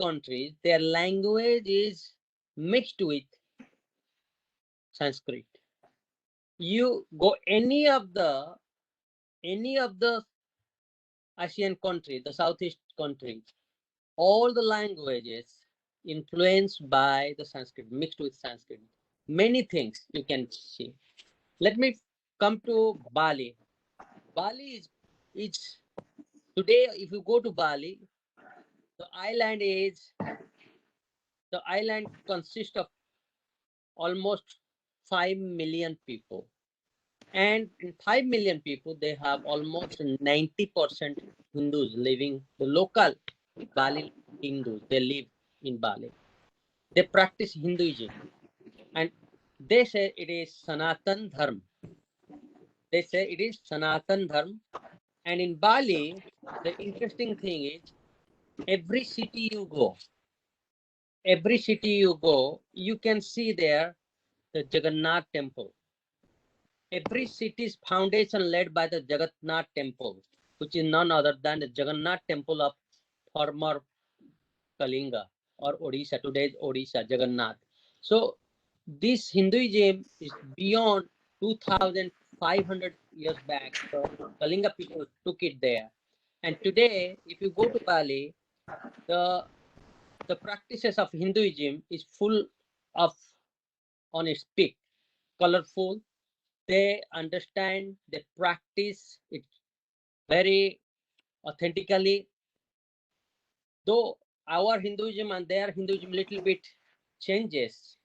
countries, their language is mixed with Sanskrit. You go any of the Asian country, the Southeast countries, all the languages influenced by the Sanskrit, mixed with Sanskrit. Many things you can see. Let me come to Bali. Bali is today, if you go to Bali, the island consists of almost 5 million people. And in 5 million people, they have almost 90% Hindus living, the local Bali Hindus, they live in Bali. They practice Hinduism. And they say it is Sanatan Dharma. They say it is Sanatan Dharma. And in Bali, the interesting thing is, every city you go, you can see there the Jagannath temple. Every city's foundation led by the Jagannath temple, which is none other than the Jagannath temple of former Kalinga or Odisha, today's Odisha, Jagannath. So this Hinduism is beyond 2,500 years back. So Kalinga people took it there. And today, if you go to Bali, the practices of Hinduism is full of, on its peak, colorful. They understand, they practice it very authentically. Though our Hinduism and their Hinduism little bit changes,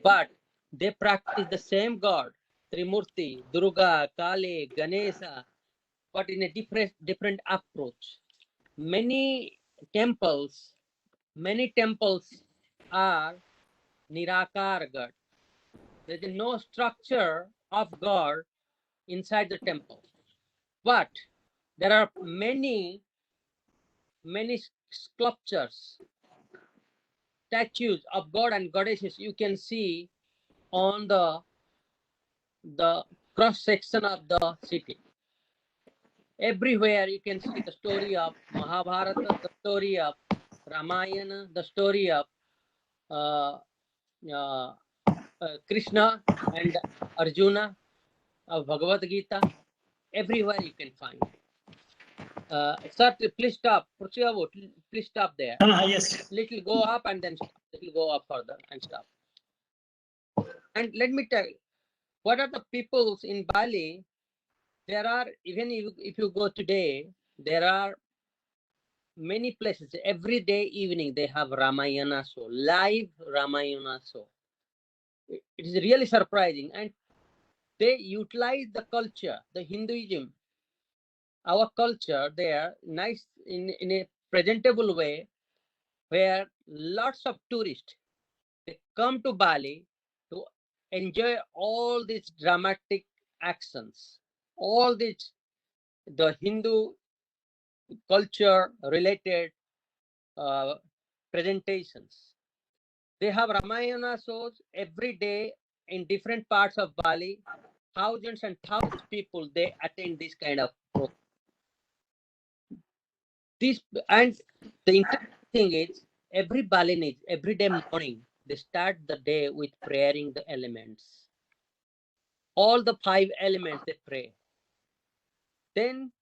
but they practice the same God, Trimurti, Durga, Kali, Ganesha, but in a different approach. Many temples are Nirakar God. There is no structure of God inside the temple, but there are many sculptures, statues of God and goddesses you can see on the cross section of the city. Everywhere you can see the story of Mahabharata, the story of Ramayana, the story of Krishna and Arjuna, of Bhagavad Gita. Everywhere you can find. Sir, please stop. Please stop there. Yes. Little go up and then stop. Little go up further and stop. And let me tell you, what are the peoples in Bali? There are, even if you go today, there are many places. Every day evening they have Ramayana show, live Ramayana show. It is really surprising, and they utilize the culture, the Hinduism, our culture there, nice in a presentable way, where lots of tourists, they come to Bali to enjoy all these dramatic actions, all these the Hindu culture related presentations. They have Ramayana shows every day in different parts of Bali. Thousands and thousands of people, they attend this kind of program. And the interesting thing is, every Balinese, every day morning, they start the day with praying the elements. All the 5 elements they pray. Then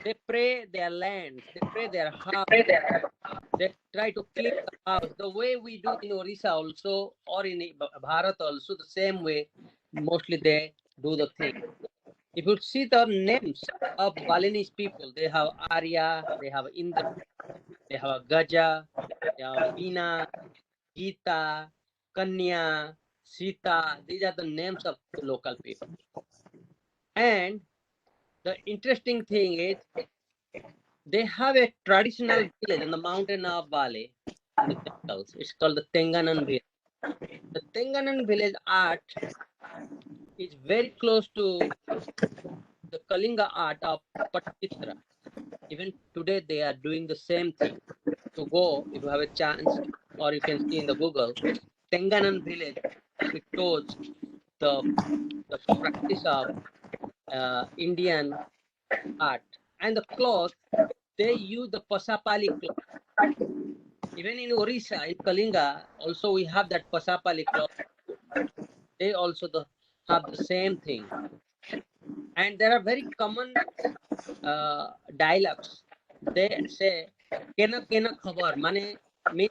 they pray their lands, they pray their house, they try to clean the house. The way we do in Orissa also, or in Bharat also, the same way, mostly they do the thing. If you see the names of Balinese people, they have Arya, they have Indra, they have Gaja, they have Veena, Geeta, Kanya, Sita. These are the names of the local people. And the interesting thing is, they have a traditional village on the mountain of Bali, in the temples. It's called the Tenganan village. The Tenganan village art is very close to the Kalinga art of Patchitra. Even today, they are doing the same thing. To go, if you have a chance, or you can see in the Google, Tenganan village, it shows the practice of Indian art. And the cloth, they use the Pasapali cloth. Even in Orissa, in Kalinga, also we have that Pasapali cloth. They also have the same thing. And there are very common dialects. They say, Kena kena khabar, means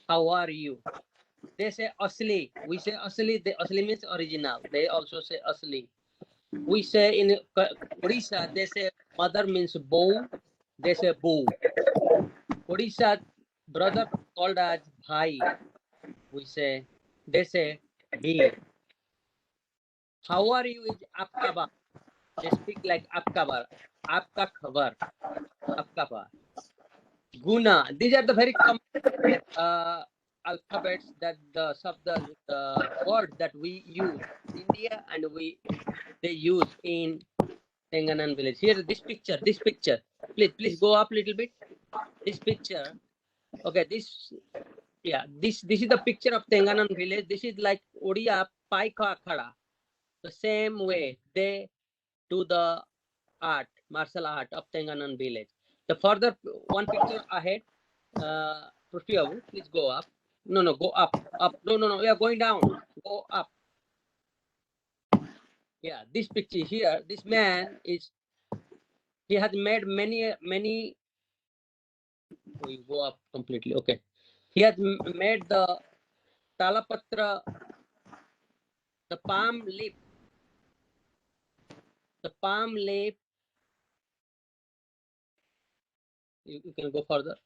how are you? They say asli. We say asli. Asli means original. They also say asli. We say in Odisha, they say mother means bow. They say bow. Odisha brother called as bhai. They say bhi. How are you is apka ba. They speak like apka ba. Apka khabar. Apka ba. Guna. These are the very common alphabets that the words that we use in India and they use in Tenganan village. Here, this picture. Please go up a little bit. This picture. Okay, this is the picture of Tenganan village. This is like Odia Paika Akhada. The same way they do the martial art of Tenganan village. The further one picture ahead, Prithvi, please go up. No, go up. No, we are going down. Go up. Yeah, this picture here, this man he has made many. We go up completely. Okay, he has made the talapatra, the palm leaf. The palm leaf. You can go further.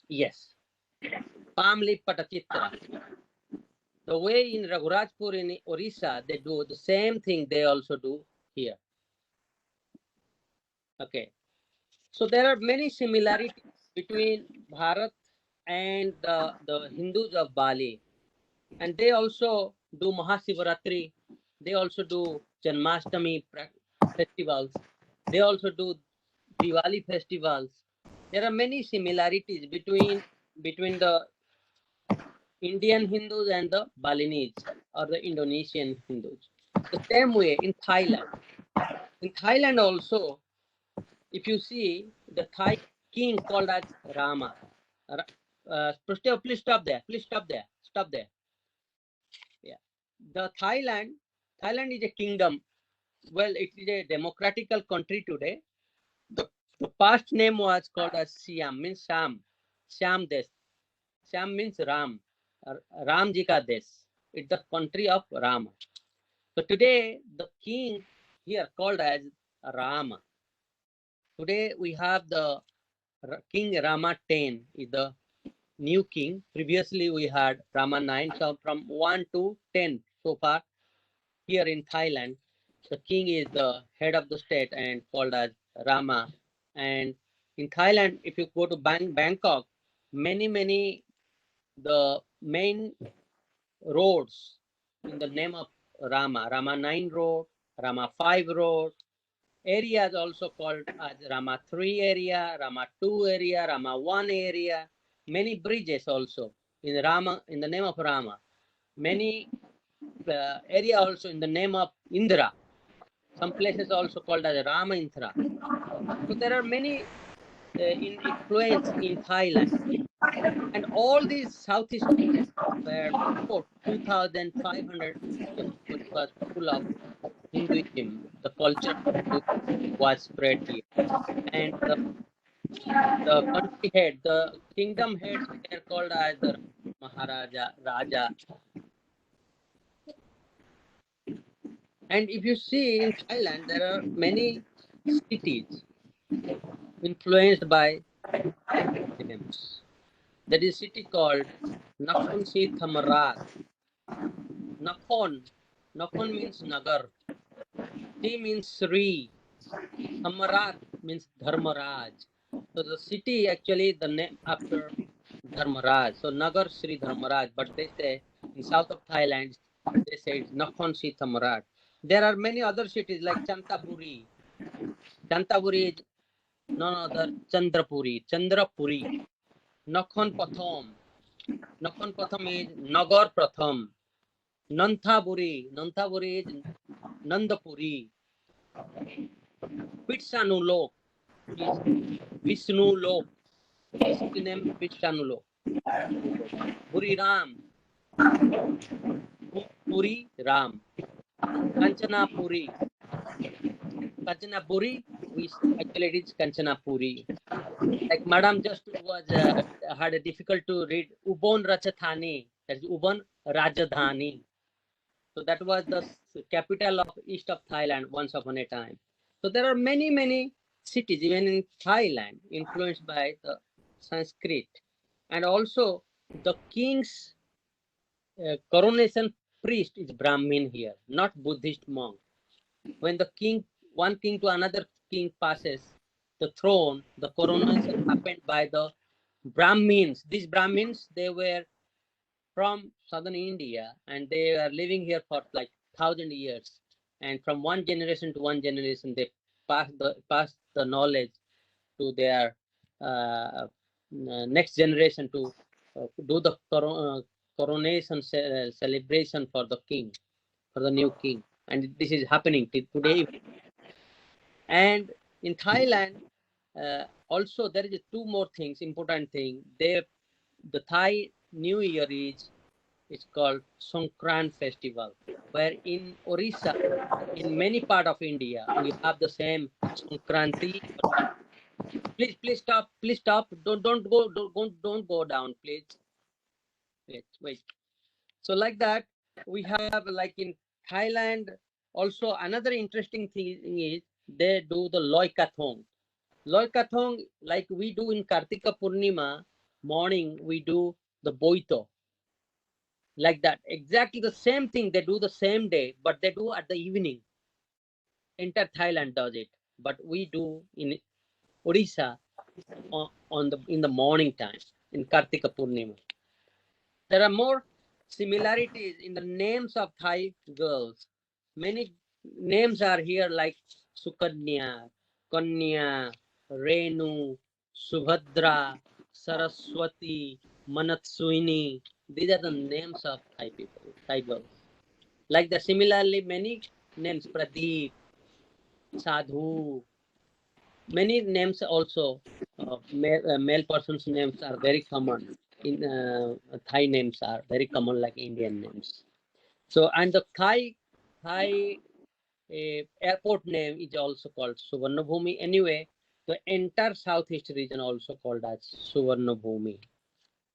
Yes, palm leaf patachitra. The way in Raghurajpur in Orissa, they do the same thing. They also do here. Okay, so there are many similarities between Bharat and the Hindus of Bali, and they also do Mahasivaratri. They also do Janmashtami festivals. They also do Diwali festivals. There are many similarities between the Indian Hindus and the Balinese or the Indonesian Hindus. The same way in Thailand. In Thailand also, if you see the Thai king called as Rama. Please stop there. Stop there. Yeah. The Thailand is a kingdom. Well, it is a democratical country today. The past name was called as Siam, means Sham. Sham Desh. Sham means Ram. Ram Ji ka Desh. It's the country of Rama. So today, the king here called as Rama. Today we have the King Rama 10 is the new king. Previously we had Rama 9. So from 1 to 10 so far here in Thailand, the king is the head of the state and called as Rama. And in Thailand, if you go to Bangkok, many the main roads in the name of Rama, Rama 9 road, Rama 5 road, areas also called as Rama 3 area, Rama 2 area, Rama 1 area, many bridges also in the name of Rama, many area also in the name of Indra, some places also called as Rama Indra. So there are many influence in Thailand. And all these Southeast were before 2,500 was full of Hinduism. The culture was spread here. And the country head, the kingdom heads were called as the Maharaja, Raja. And if you see in Thailand, there are many cities influenced by Muslims. There is a city called Nakhon Si Thammarat. Nakhon means Nagar. Si means Sri. Thammarat means Dharmaraj. So the city actually the name after Dharmaraj. So Nagar Sri Dharmaraj. But they say in south of Thailand, they say it's Nakhon Si Thammarat. There are many other cities like Chantapuri. Chantapuri is none other Chandrapuri. Nakhon Pathom. Nakhon Pathom is Nagar Pratham. Nanthaburi is Nandapuri. Pitsanulok. is Vishnu Lok. This is the name Vishnu Lok. Buriram. Puri Ram. Kanchanapuri. Kanchanapuri, actually it is Kanchanapuri. Like Madam just was had a difficult to read Ubon Ratchathani. That is Ubon Rajadhani. So that was the capital of east of Thailand once upon a time. So there are many cities even in Thailand influenced by the Sanskrit, and also the king's coronation priest is Brahmin here, not Buddhist monk. When the one king to another king passes the throne, the coronation happened by the Brahmins. These Brahmins, they were from southern India and they are living here for like 1,000 years. And from one generation to one generation, they pass the knowledge to their next generation to do the coronation celebration for the king, for the new king. And this is happening today. And in Thailand, also there is two more things, important thing. The Thai New Year is called Songkran Festival, where in Orissa, in many part of India, we have the same Songkranti. Please stop. Don't go down, please. Wait. So like that, we have like in Thailand. Also, another interesting thing is they do the Loi Kathong. Loi Kathong, like we do in Kartika Purnima morning, we do the Boito. Like that, exactly the same thing they do the same day, but they do at the evening. Entire Thailand does it, but we do in Odisha in the morning time in Kartika Purnima. There are more similarities in the names of Thai girls. Many names are here like Sukanya, Kanya, Renu, Subhadra, Saraswati, Manatsuini. These are the names of Thai people, Thai girls. Like the similarly many names, Pradeep, Sadhu, many names also, male persons' names are very common. In Thai names are very common like Indian names. So, and the Thai airport name is also called Suvarnabhumi. Anyway, the entire southeast region also called as Suvarnabhumi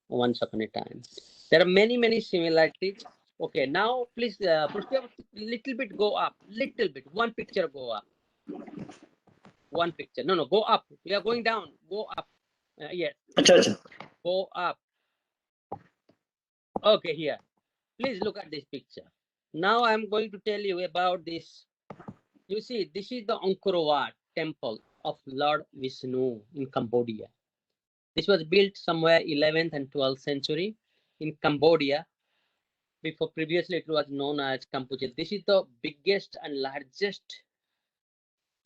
once upon a time. There are many similarities. Okay, now please, little bit go up, little bit. One picture go up. One picture. No, go up. We are going down. Go up. Yes. Achha. Go up. Okay, here. Please look at this picture. Now I'm going to tell you about this. You see, this is the Angkor Wat temple of Lord Vishnu in Cambodia. This was built somewhere 11th and 12th century in Cambodia. Before previously it was known as Cambodia. This is the biggest and largest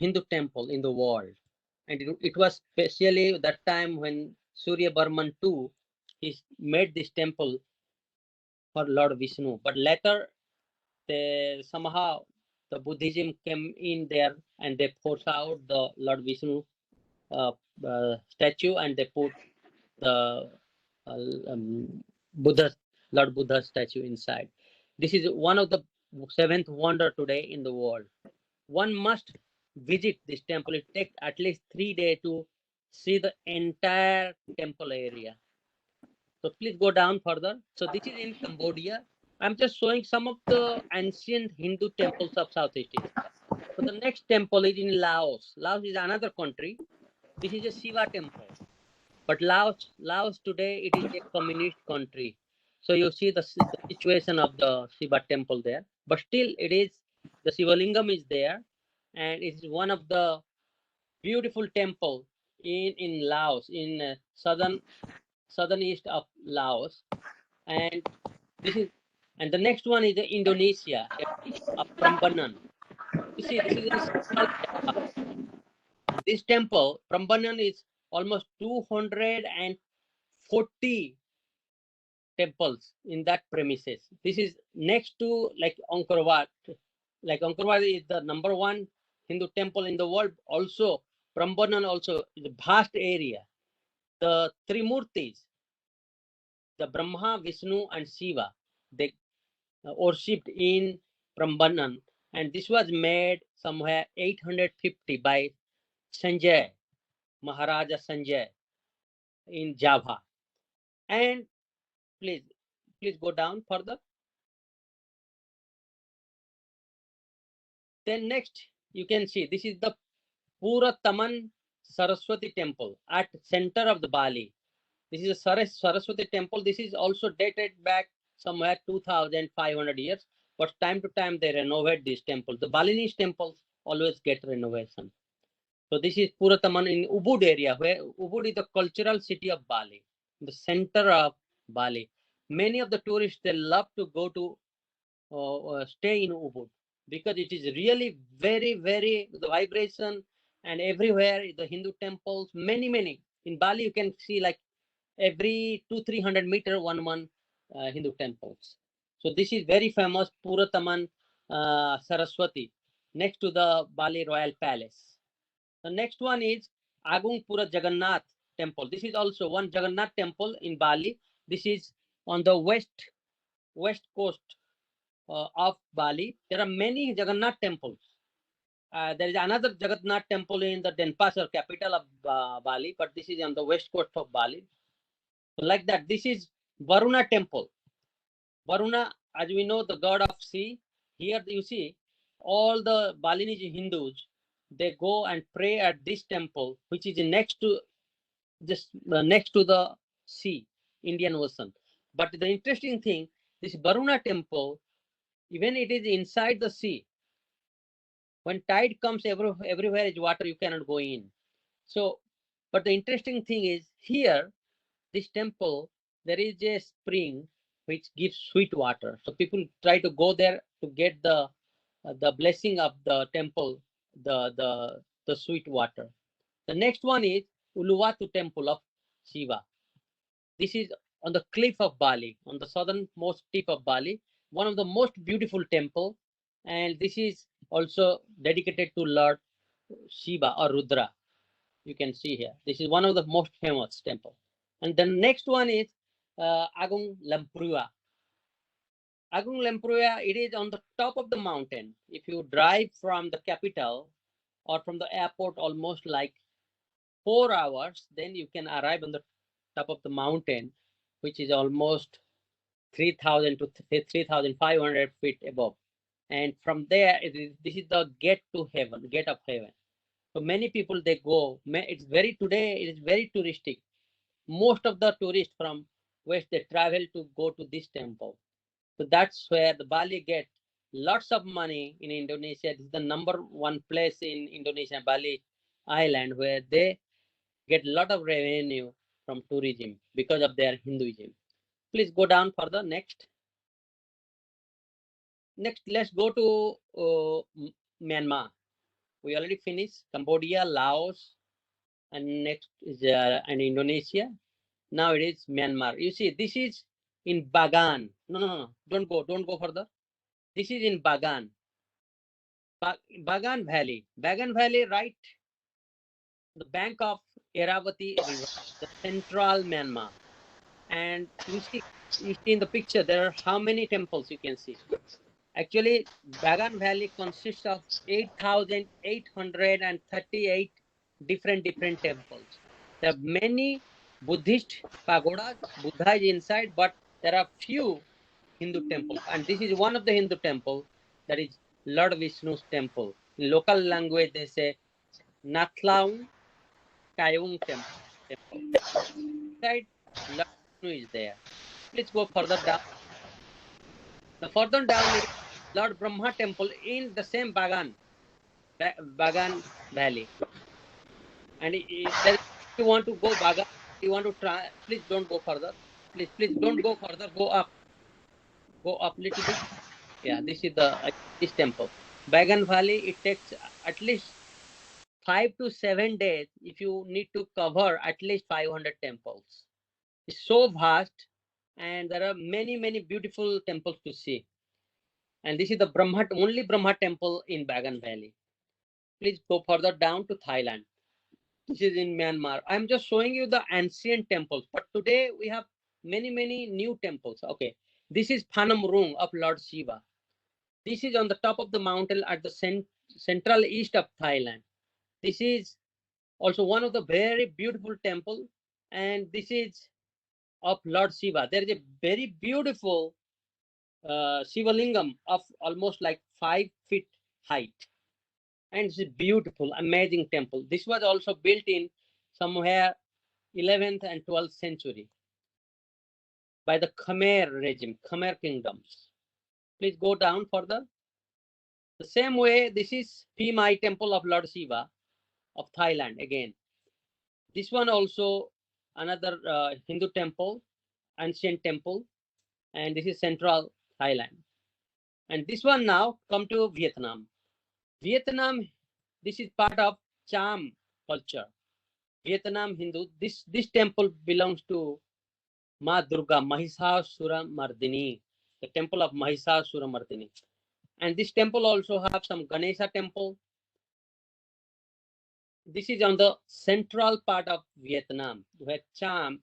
Hindu temple in the world. And it was especially that time when Surya Burman II, he made this temple for Lord Vishnu. But later, somehow the Buddhism came in there and they forced out the Lord Vishnu statue and they put the Lord Buddha statue inside. This is one of the seventh wonder today in the world. One must visit this temple. It takes at least 3 days to see the entire temple area. So please go down further. So this is in Cambodia. I'm just showing some of the ancient Hindu temples of Southeast Asia. So the next temple is in Laos. Laos is another country. This is a Shiva temple. But Laos today, it is a communist country. So you see the situation of the Shiva temple there. But still, it is, the Shiva Lingam is there. And it's one of the beautiful temple in Laos, in southern east of Laos. And this is, and the next one is the Indonesia of Prambanan. You see, this is this temple. Prambanan is almost 240 temples in that premises. This is next to like Angkor Wat. Like Angkor Wat is the #1 Hindu temple in the world. Also, Prambanan also is a vast area. The Trimurtis, the Brahma, Vishnu, and Shiva, they worshipped in Prambanan, and this was made somewhere 850 by Sanjay, Maharaja Sanjay in Java. And please, please go down further. Then next, you can see this is the Purataman Saraswati temple at center of the Bali. This is a Saraswati temple. This is also dated back somewhere 2,500 years. But time to time they renovate these temples. The Balinese temples always get renovation. So this is Purataman in Ubud area, where Ubud is the cultural city of Bali, the center of Bali. Many of the tourists, they love to go to stay in Ubud because it is really very the vibration, and everywhere the Hindu temples, many in Bali you can see like every 200-300 meters one Hindu temples. So this is very famous Purataman Saraswati next to the Bali Royal Palace. The next one is Agung Pura Jagannath temple. This is also one Jagannath temple in Bali. This is on the west coast of Bali. There are many Jagannath temples. There is another Jagannath temple in the Denpasar, capital of Bali, but this is on the west coast of Bali. So like that, this is Varuna temple. Varuna, as we know, the god of sea. Here you see all the Balinese Hindus, they go and pray at this temple, which is next to just next to the sea, Indian Ocean. But the interesting thing, this Varuna temple, even it is inside the sea, when tide comes, everywhere is water, you cannot go in. So, but the interesting thing is here, this temple, there is a spring which gives sweet water. So people try to go there to get the blessing of the temple, the sweet water. The next one is Uluwatu temple of Shiva. This is on the cliff of Bali, on the southernmost tip of Bali, one of the most beautiful temple, and this is also dedicated to Lord Shiva or Rudra. You can see here. This is one of the most famous temple. And the next one is Agung Lemprua. Agung Lemprua, it is on the top of the mountain. If you drive from the capital or from the airport almost like 4 hours, then you can arrive on the top of the mountain, which is almost 3,000 to 3,500 feet above. And from there, this is the gate to heaven, gate of heaven. So many people, they go. Today it is very touristic. Most of the tourists from west, they travel to go to this temple. So that's where the Bali get lots of money in Indonesia. This is the number one place in Indonesia, Bali Island, where they get a lot of revenue from tourism because of their Hinduism. Please go down further. Next, let's go to Myanmar. We already finished Cambodia, Laos, and next is Indonesia. Now it is Myanmar. You see, this is in Bagan. No, don't go further. This is in Bagan. Bagan Valley. Bagan Valley, right? The bank of Irrawaddy River, the central Myanmar. And you see in the picture, there are how many temples you can see. Actually, Bagan Valley consists of 8,838 different temples. There are many Buddhist pagodas, Buddha is inside, but there are few Hindu temples. And this is one of the Hindu temples, that is Lord Vishnu's temple. In local language, they say Nathlaung Kayung temple. Inside, Lord Vishnu is there. Please go further down. The further down is Lord Brahma temple in the same Bagan Valley. And if you want to go Bagan, you want to try, please don't go further. Please don't go further. Go up little bit. Yeah, this is this temple. Bagan Valley, it takes at least 5 to 7 days if you need to cover at least 500 temples. It's so vast, and there are many beautiful temples to see. And this is the only Brahma temple in Bagan Valley. Please go further down to Thailand. This is in Myanmar. I'm just showing you the ancient temples, but today we have many new temples. Okay, this is Phanam Rung of Lord Shiva. This is on the top of the mountain at the central east of Thailand. This is also one of the very beautiful temple, and this is of Lord Shiva. There is a very beautiful Shiva Lingam of almost like 5 feet height, and it's a beautiful, amazing temple. This was also built in somewhere 11th and 12th century by the Khmer regime, Khmer kingdoms. Please go down further. The same way, this is Phi Mai temple of Lord Shiva of Thailand again. This one also another Hindu temple, ancient temple, and this is central Thailand. And this one now come to Vietnam. Vietnam, this is part of Cham culture. Vietnam Hindu, this temple belongs to Ma Durga, Mahishasura Mardini, the temple of Mahishasura Mardini. And this temple also have some Ganesha temple. This is on the central part of Vietnam, where Cham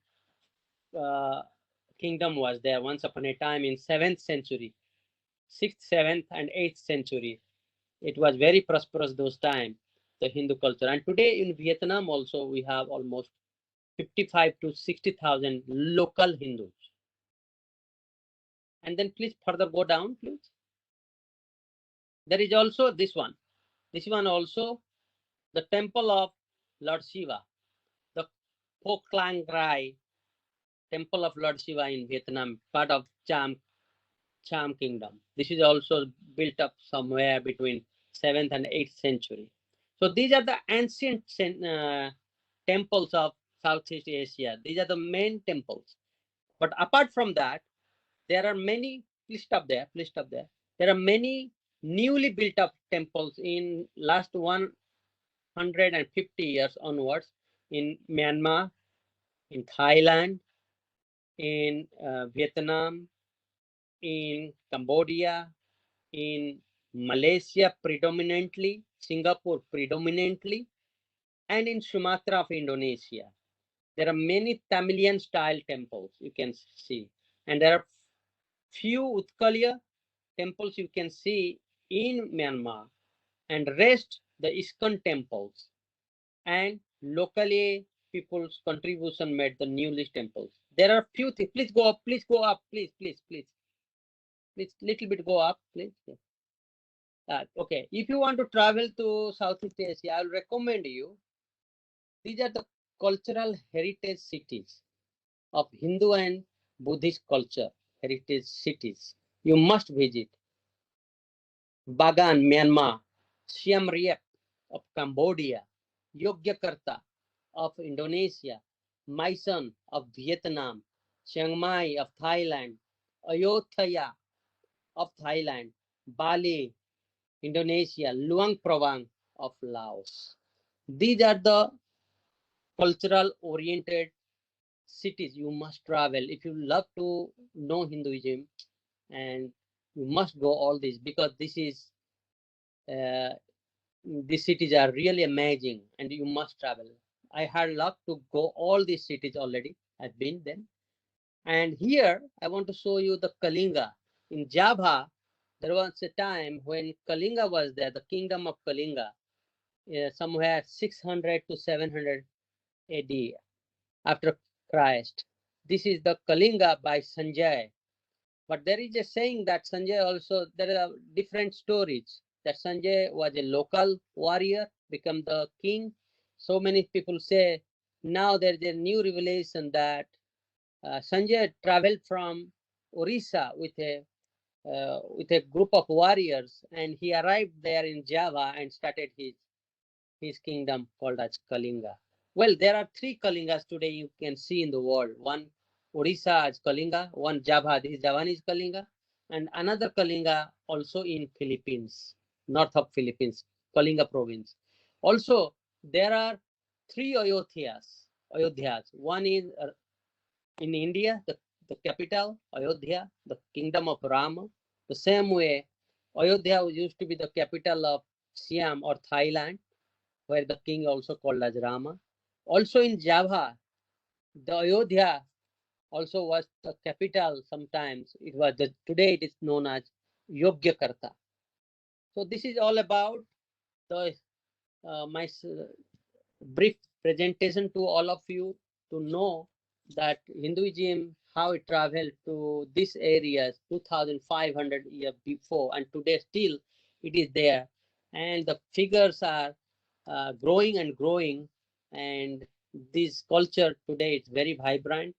kingdom was there once upon a time in 7th century, 6th, 7th, and 8th century. It was very prosperous those times, the Hindu culture. And today in Vietnam also we have almost 55 to 60,000 local Hindus. And then please further go down, please. There is also this one. This one also, the temple of Lord Shiva, the Pho Clang Rai temple of Lord Shiva in Vietnam, part of Cham kingdom. This is also built up somewhere between 7th and 8th century. So these are the ancient temples of Southeast Asia. These are the main temples. But apart from that, there are many, please stop there. There are many newly built up temples in last 150 years onwards in Myanmar, in Thailand, in Vietnam, in Cambodia, in Malaysia predominantly, Singapore predominantly, and in Sumatra of Indonesia. There are many Tamilian style temples you can see, and there are few Utkalia temples you can see in Myanmar, and rest the ISKCON temples, and locally people's contribution made the newest temples. There are few things. Please go up, please, little bit go up, please. Okay, if you want to travel to Southeast Asia, I will recommend you. These are the cultural heritage cities of Hindu and Buddhist culture, heritage cities. You must visit Bagan, Myanmar, Siem Reap of Cambodia, Yogyakarta of Indonesia, Mai Son of Vietnam, Chiang Mai of Thailand, Ayutthaya of Thailand, Bali, Indonesia, Luang Prabang of Laos. These are the cultural oriented cities you must travel if you love to know Hinduism, and you must go all these, because this is these cities are really amazing and you must travel. I had luck to go all these cities already. I've been them. And here I want to show you the Kalinga. In Java, there was a time when Kalinga was there, the kingdom of Kalinga, somewhere 600 to 700 AD after Christ. This is the Kalinga by Sanjay. But there is a saying that Sanjay also, there are different stories, that Sanjay was a local warrior, become the king. So many people say now there is a new revelation that Sanjay traveled from Orissa with a group of warriors, and he arrived there in Java and started his kingdom called as Kalinga. Well, there are 3 Kalingas today you can see in the world. One Orissa as Kalinga, one Java, this is Javanese Kalinga, and another Kalinga also in Philippines, north of Philippines, Kalinga province. Also, there are 3 Ayodhyas. One is in India, the capital, Ayodhya, the kingdom of Rama. The same way, Ayodhya used to be the capital of Siam or Thailand, where the king also called as Rama. Also in Java, the Ayodhya also was the capital sometimes. It was today it is known as Yogyakarta. So this is all about the my brief presentation to all of you to know that Hinduism, how it traveled to these areas 2,500 years before, and today still it is there. And the figures are growing and growing, and this culture today is very vibrant.